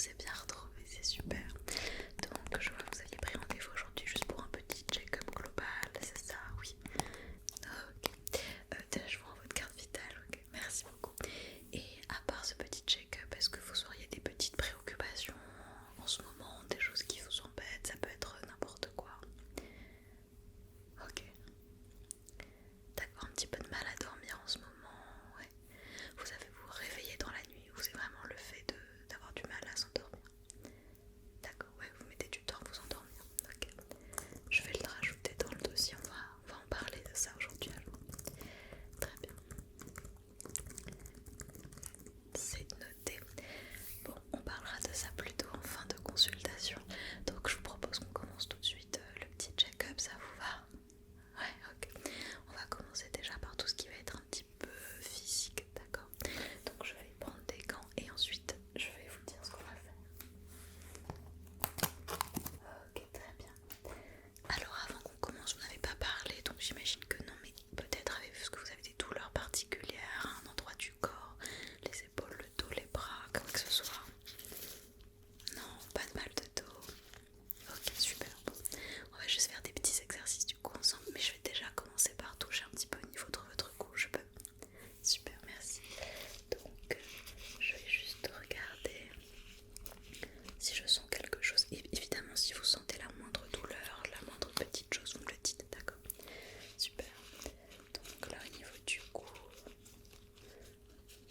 ai bien retrouvé, c'est super. Donc je vois que vous aviez pris rendez-vous aujourd'hui juste pour un petit check-up global, c'est ça? Oui. Ok. Déjà je vois votre carte vitale, ok. Merci beaucoup. Et à part ce petit check-up, est-ce que vous auriez des petites préoccupations en ce moment, des choses qui vous embêtent? Ça peut être n'importe quoi. Ok. D'accord, un petit peu de mal à dormir en ce moment, ouais. Vous avez vous réveillé dans la nuit ou c'est vraiment le fait d'avoir du mal à s'endormir? D'accord, ouais, vous mettez du temps à vous endormir. Ok. Je vais le rajouter dans le dossier, on va en parler de ça aujourd'hui alors. Très bien. C'est noté. Bon, on parlera de ça plutôt en fin de consultation. Donc je vous propose qu'on commence tout de suite le petit check-up, ça vous va? Ouais, ok. On va commencer déjà par tout ce qui va être un petit peu physique, d'accord? Donc je vais prendre des gants et ensuite je vais vous dire ce qu'on va faire. Ok, très bien. Alors avant qu'on commence, vous n'avez pas parlé, donc j'imagine que non, mais peut-être avez-vous que vous avez des douleurs particulières à un endroit du corps, les épaules, le dos, les bras, quoi que ce soit? Non, pas de mal de dos. Ok, super. Bon, on va juste faire des petits exercices du coup ensemble, mais je vais déjà commencer par toucher un petit peu au niveau de votre cou, je peux? Super, merci. Donc, je vais juste regarder si je sens quelque chose. Et évidemment, si vous sentez la moindre douleur, la moindre petite chose, vous me le dites, d'accord? Super. Donc là, au niveau du cou,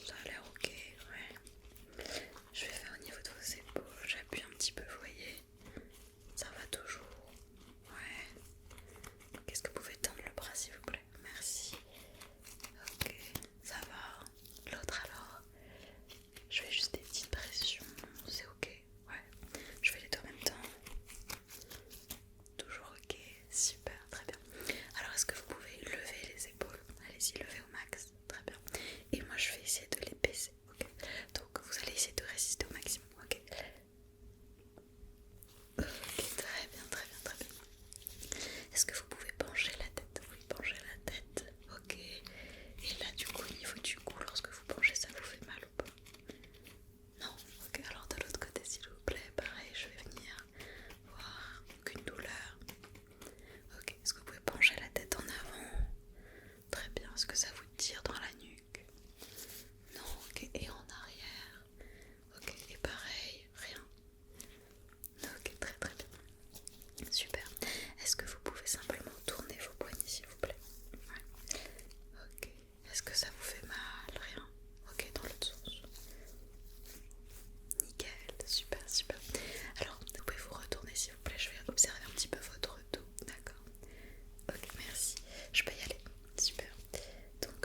ça a l'air ok, ouais. Je vais faire au niveau de vos épaules, j'appuie un petit peu, vous voyez? Ça va toujours? Ouais. Est-ce que vous pouvez tendre le bras s'il vous plaît? Merci. Ok, ça va. L'autre alors? Je fais juste des petites pressions, c'est ok? Ouais. Je fais les deux en même temps. Toujours ok, super, très bien. Alors est-ce que vous pouvez lever les épaules? Allez-y, levez au max, très bien. Et moi je vais essayer de les baisser, ok? Donc vous allez essayer de résister au maximum, ok? Ok, très bien, très bien, très bien. Est-ce que vous pouvez pencher la tête? Oui, pencher la tête, ok. Et là du coup au niveau du cou, lorsque vous penchez, ça vous fait mal ou pas? Non? Ok, alors de l'autre côté s'il vous plaît, pareil, je vais venir voir, aucune douleur. Ok, est-ce que vous pouvez pencher la tête en avant? Très bien, est-ce que ça vous tire dans la nuque? Non, ok, et en arrière? Ok, et pareil, rien? Ok, très très bien. Super. Est-ce que vous pouvez simplement tourner vos poignets s'il vous plaît? Ouais. Ok. Est-ce que ça vous fait mal? Rien? Ok, dans l'autre sens. Nickel, super, super. Alors, vous pouvez vous retourner s'il vous plaît, je vais observer un petit peu votre dos, d'accord? Ok, merci. Je peux y aller. Super. Donc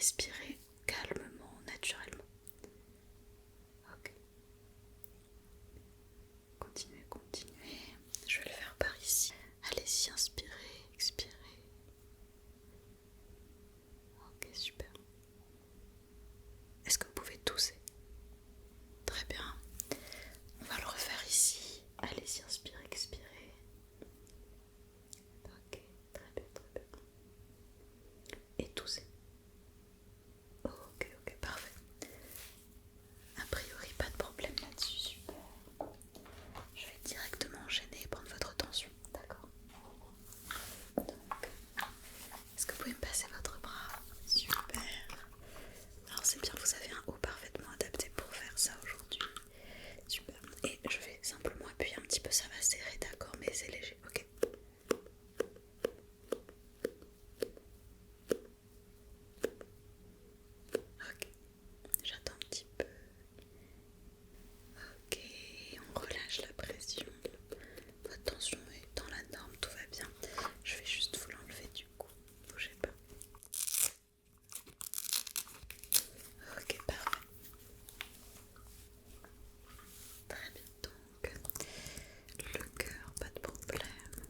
respirer calmement, naturellement. Ok. Continuez, continuez. Je vais le faire par ici. Allez-y, inspirez, expirez. Ok, super. Est-ce que vous pouvez tousser? Très bien. On va le refaire ici. Allez-y, inspirez, expirez. Ok, très bien, très bien. Et toussez. Ok, ok, parfait. A priori, pas de problème là-dessus, super. Je vais directement enchaîner et prendre votre tension, d'accord? Donc, est-ce que vous pouvez me passer votre bras? Super. Alors c'est bien, vous avez un haut parfaitement adapté pour faire ça aujourd'hui. Super. Et je vais simplement appuyer un petit peu, ça va serrer, d'accord? Mais c'est léger, ok? Ok. J'attends un petit peu. Ok, on relâche la pression. Votre tension est dans la norme, tout va bien. Je vais juste vous l'enlever du coup. Bougez pas. Ok, parfait. Très bien, donc le cœur, pas de problème.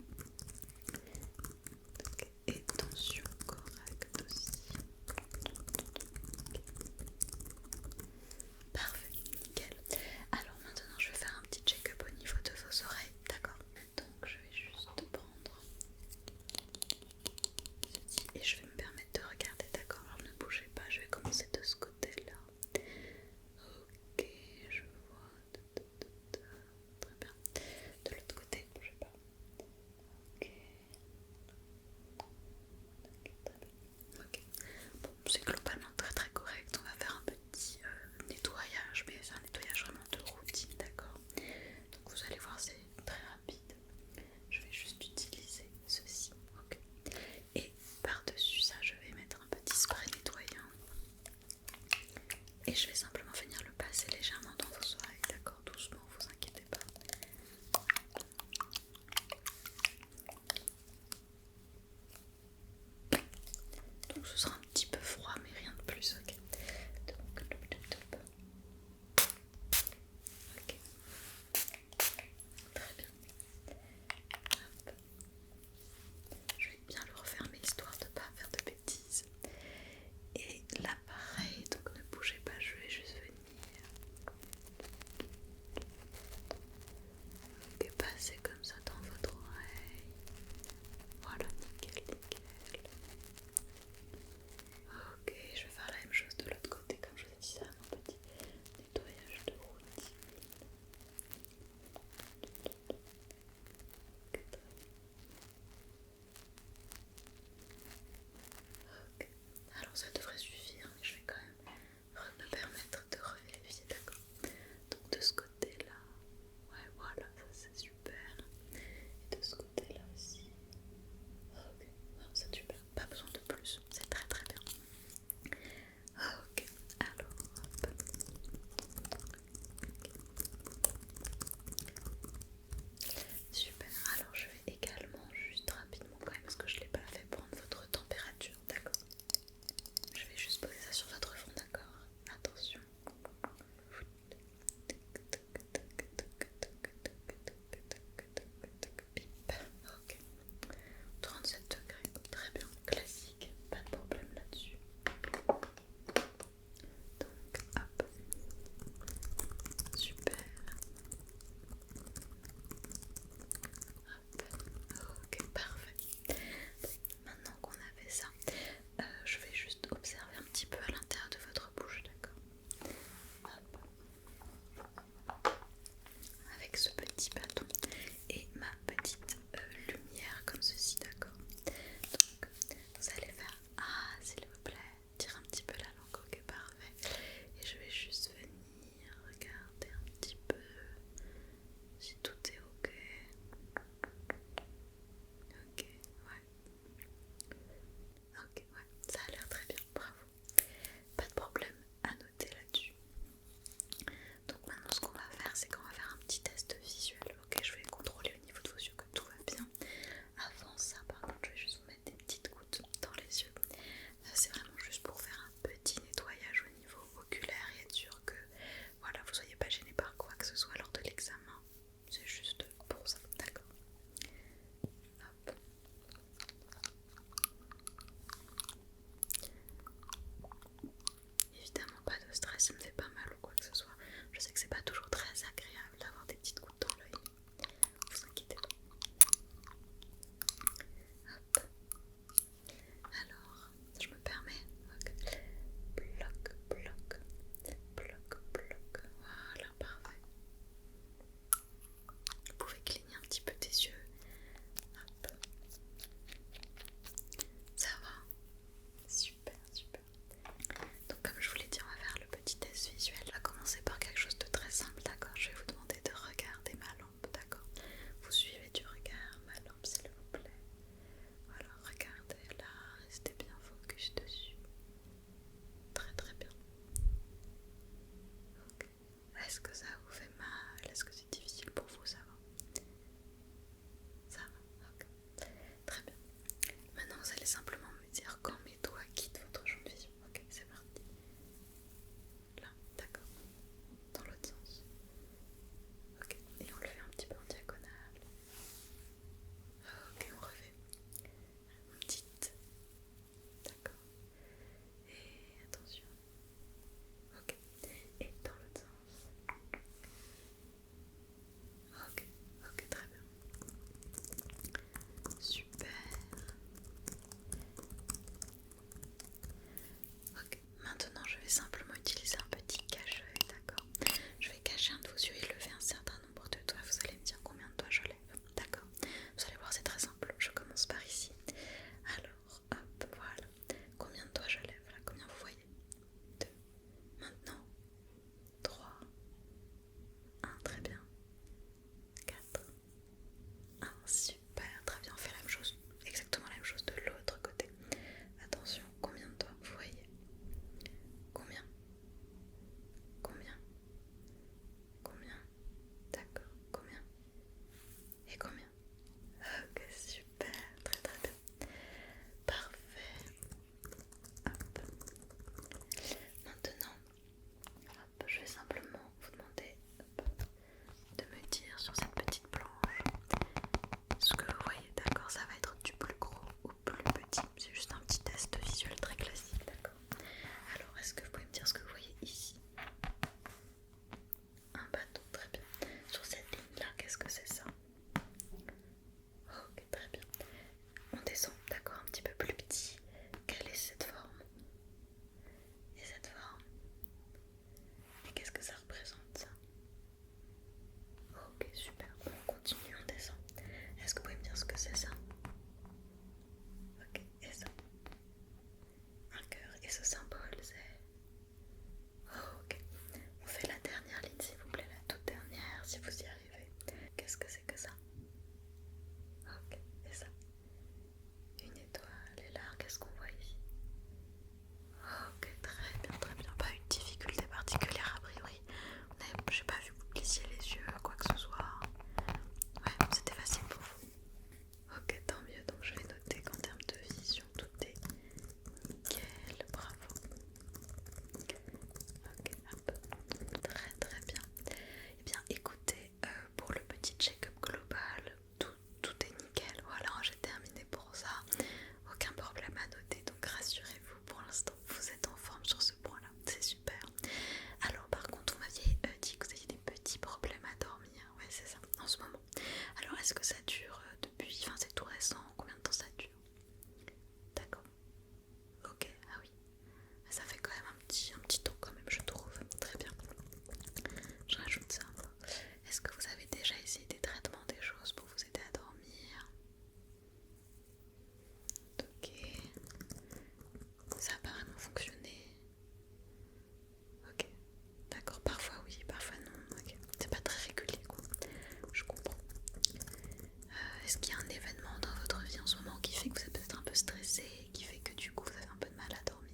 Est-ce qu'il y a un événement dans votre vie en ce moment qui fait que vous êtes peut-être un peu stressé, qui fait que du coup vous avez un peu de mal à dormir?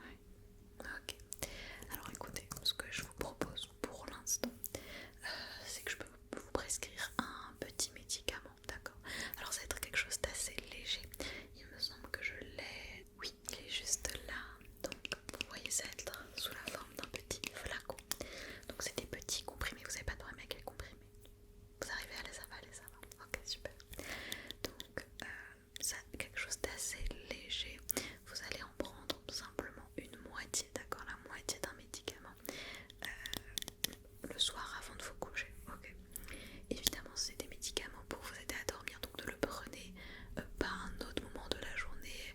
Ouais. Ok. Alors écoutez, ce que je vous propose pour l'instant, c'est que je peux vous prescrire un petit médicament, d'accord? Alors ça va être quelque chose d'assez léger. Il me semble que je l'ai. Oui, il est juste là. Donc vous voyez ça être sous la forme d'un petit flacon. Donc c'est des petits comprimés. Vous n'avez pas de problème avec les comprimés? Vous arrivez à les avaler, ça va? Ok, super. Donc ça, quelque chose d'assez léger. Vous allez en prendre simplement une moitié, d'accord? La moitié d'un médicament le soir avant de vous coucher, ok? Évidemment, c'est des médicaments pour vous aider à dormir, donc ne le prenez pas à un autre moment de la journée,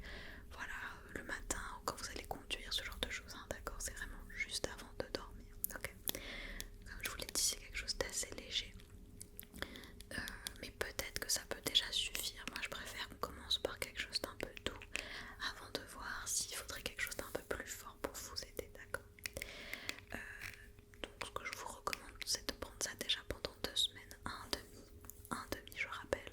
voilà, le matin ou quand vous allez conduire, ce genre de choses, hein, d'accord? C'est vraiment juste avant de dormir, ok? Comme je vous l'ai dit, c'est quelque chose d'assez léger. Mais peut-être que ça peut déjà suffire. Moi je préfère qu'on commence par quelque chose d'un peu doux avant de voir s'il faudrait quelque chose d'un peu plus fort pour vous aider, d'accord? Donc ce que je vous recommande, c'est de prendre ça déjà pendant 2 semaines, un demi je rappelle,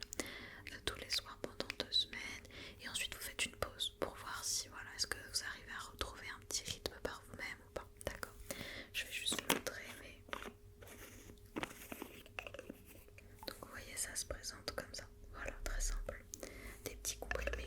tous les soirs pendant 2 semaines, et ensuite vous faites une pause pour voir si voilà, est-ce que vous arrivez à retrouver un petit rythme par vous-même ou pas, d'accord? Je vais juste vous montrer, mais donc vous voyez, ça se présente comme ça, voilà, très simple, des petits comprimés